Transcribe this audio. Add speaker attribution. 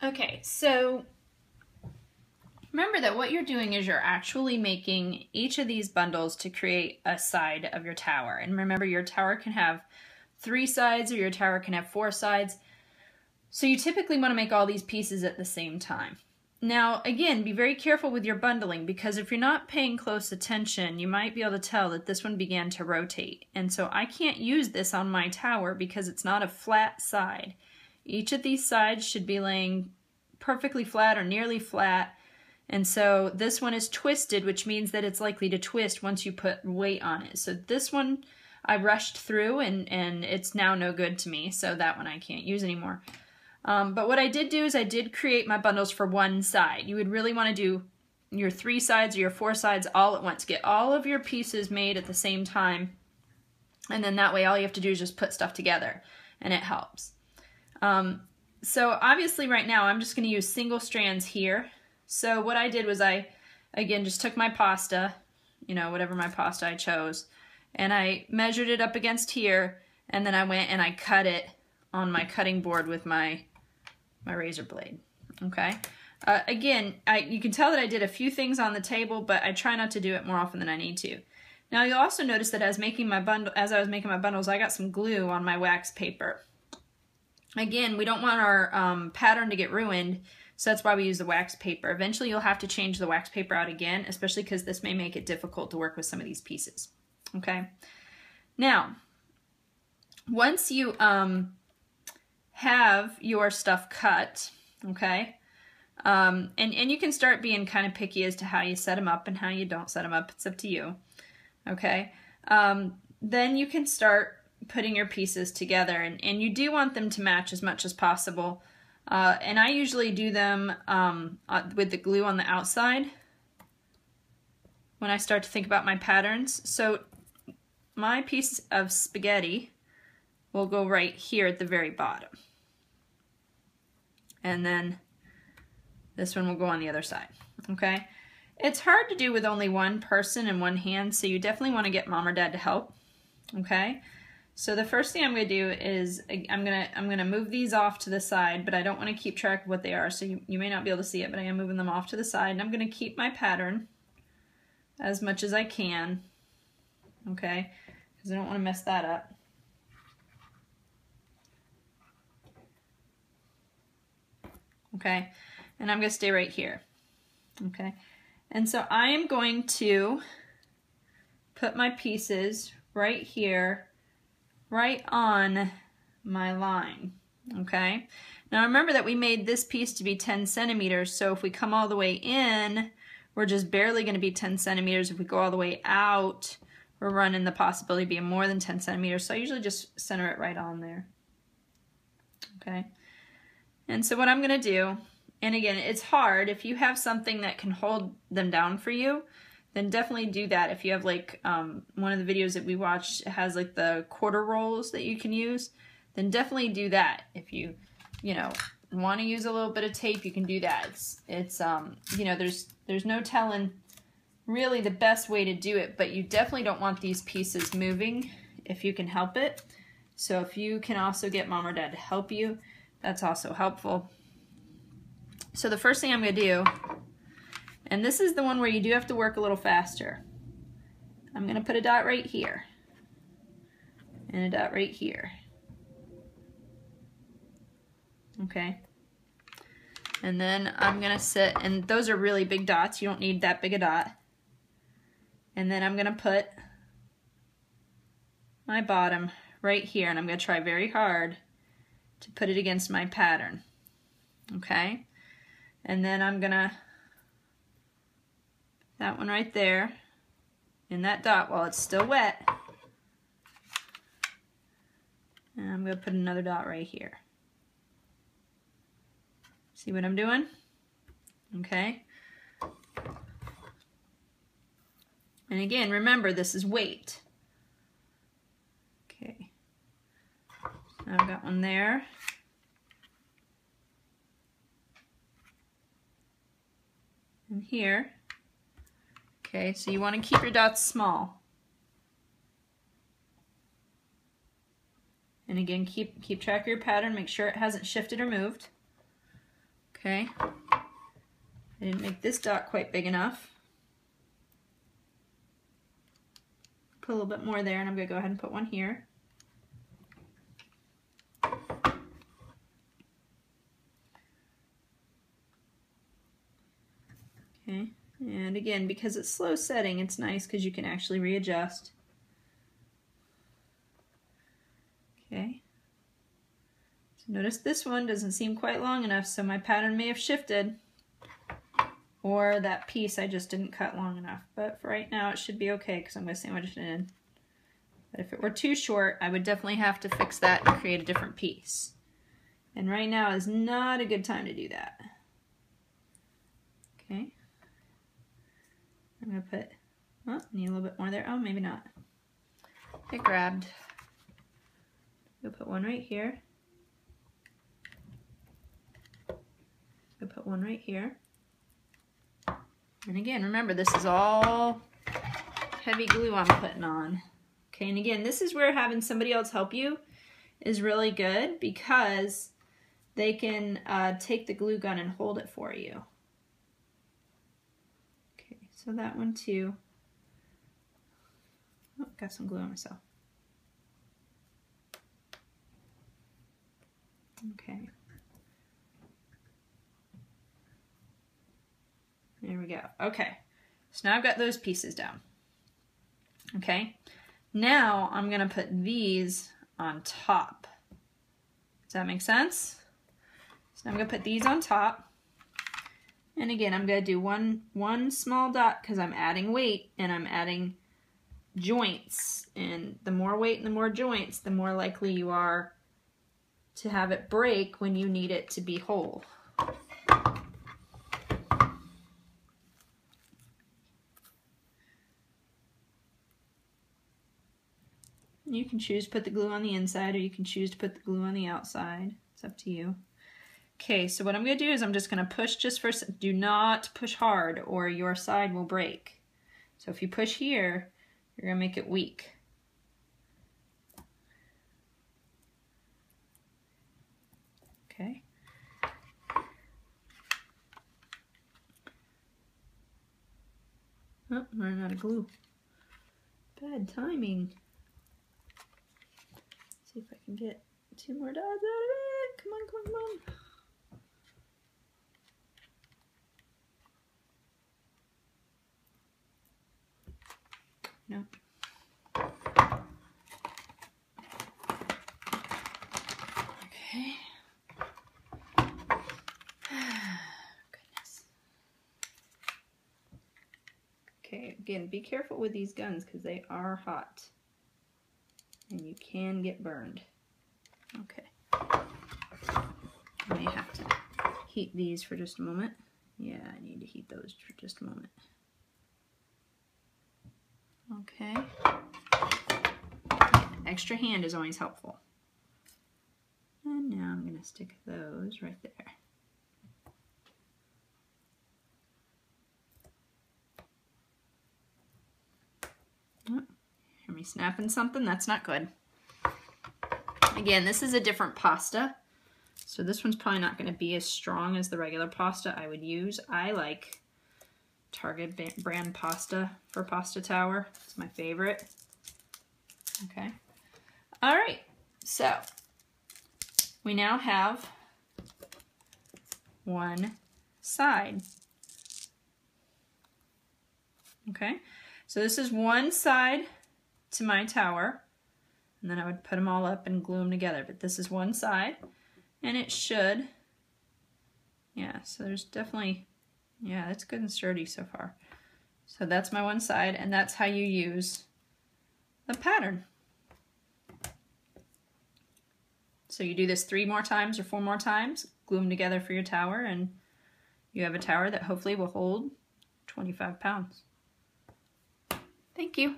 Speaker 1: Okay, so remember that what you're doing is you're actually making each of these bundles to create a side of your tower. And remember, your tower can have 3 sides or your tower can have 4 sides. So you typically want to make all these pieces at the same time. Now, again, be very careful with your bundling, because if you're not paying close attention, you might be able to tell that this one began to rotate. And so I can't use this on my tower because it's not a flat side. Each of these sides should be laying perfectly flat or nearly flat. And so this one is twisted, which means that it's likely to twist once you put weight on it. So this one I rushed through and it's now no good to me, so that one I can't use anymore. But what I did do is I did create my bundles for one side. You would really want to do your 3 sides or your 4 sides all at once. Get all of your pieces made at the same time, and then that way all you have to do is just put stuff together, and it helps. So obviously right now I'm just going to use single strands here. So what I did was I, again, just took my pasta, you know, whatever my pasta I chose, and I measured it up against here, and then I went and I cut it on my cutting board with my razor blade. Okay. Again, you can tell that I did a few things on the table, but I try not to do it more often than I need to. Now you'll also notice that as I was making my bundles, I got some glue on my wax paper. Again, we don't want our pattern to get ruined, so that's why we use the wax paper. Eventually you'll have to change the wax paper out again, especially because this may make it difficult to work with some of these pieces. Okay. Now, once you have your stuff cut, okay, and you can start being kind of picky as to how you set them up and how you don't set them up. It's up to you, okay. Then you can start putting your pieces together, and you do want them to match as much as possible. And I usually do them with the glue on the outside when I start to think about my patterns. So my piece of spaghetti will go right here at the very bottom. And then this one will go on the other side, okay? It's hard to do with only one person and one hand, so you definitely want to get mom or dad to help, okay? So the first thing I'm going to do is I'm going to move these off to the side, but I don't want to keep track of what they are, so you may not be able to see it, but I am moving them off to the side, and I'm going to keep my pattern as much as I can, okay? Because I don't want to mess that up. Okay, and I'm going to stay right here. Okay, and so I am going to put my pieces right here, right on my line. Okay, now remember that we made this piece to be 10 centimeters, so if we come all the way in, we're just barely going to be 10 centimeters. If we go all the way out, we're running the possibility of being more than 10 centimeters, so I usually just center it right on there. Okay. And so what I'm going to do, and again, it's hard. If you have something that can hold them down for you, then definitely do that. If you have like one of the videos that we watched has like the quarter rolls that you can use, then definitely do that. If you know, want to use a little bit of tape, you can do that. It's you know, there's no telling really the best way to do it, but you definitely don't want these pieces moving if you can help it. So if you can also get mom or dad to help you, that's also helpful. So the first thing I'm going to do, and this is the one where you do have to work a little faster, I'm going to put a dot right here and a dot right here. Okay. And then I'm going to sit, and those are really big dots. You don't need that big a dot. And then I'm going to put my bottom right here, and I'm going to try very hard to put it against my pattern. Okay, and then I'm gonna that one right there in that dot while it's still wet, and I'm gonna put another dot right here. See what I'm doing? Okay, and again, remember, this is weight. Okay, I've got one there. And here. Okay, so you want to keep your dots small. And again, keep track of your pattern, make sure it hasn't shifted or moved. Okay. I didn't make this dot quite big enough. Put a little bit more there, and I'm going to go ahead and put one here. Okay, and again, because it's slow setting, it's nice because you can actually readjust. Okay. So notice this one doesn't seem quite long enough, so my pattern may have shifted. Or that piece I just didn't cut long enough. But for right now, it should be okay because I'm going to sandwich it in. But if it were too short, I would definitely have to fix that and create a different piece. And right now is not a good time to do that. Okay. I'm going to put, oh, need a little bit more there. Oh, maybe not. It grabbed. We'll put one right here. We'll put one right here. And again, remember, this is all heavy glue I'm putting on. Okay, and again, this is where having somebody else help you is really good because they can take the glue gun and hold it for you. Okay, so that one too. Oh, got some glue on myself. Okay. There we go. Okay, so now I've got those pieces down. Okay, now I'm going to put these on top. Does that make sense? So I'm going to put these on top. And again, I'm going to do one small dot because I'm adding weight and I'm adding joints. And the more weight and the more joints, the more likely you are to have it break when you need it to be whole. You can choose to put the glue on the inside or you can choose to put the glue on the outside. It's up to you. Okay, so what I'm going to do is I'm just going to push just for, do not push hard or your side will break. So if you push here, you're going to make it weak. Okay. Oh, I'm running out of glue. Bad timing. See if I can get 2 more dots out of it. Come on, come on, come on. No. Okay. Goodness. Okay, again, be careful with these guns because they are hot. And you can get burned. Okay. I may have to heat these for just a moment. Yeah, I need to heat those for just a moment. Okay. Extra hand is always helpful. And now I'm going to stick those right there. Oh, hear me snapping something? That's not good. Again, this is a different pasta, so this one's probably not going to be as strong as the regular pasta I would use. I like Target brand pasta for pasta tower. It's my favorite. Okay. All right. So we now have one side. Okay. So this is one side to my tower. And then I would put them all up and glue them together. But this is one side. And it should. Yeah, so there's definitely, yeah, that's good and sturdy so far. So that's my one side, and that's how you use the pattern. So you do this 3 more times or 4 more times, glue them together for your tower, and you have a tower that hopefully will hold 25 pounds. Thank you.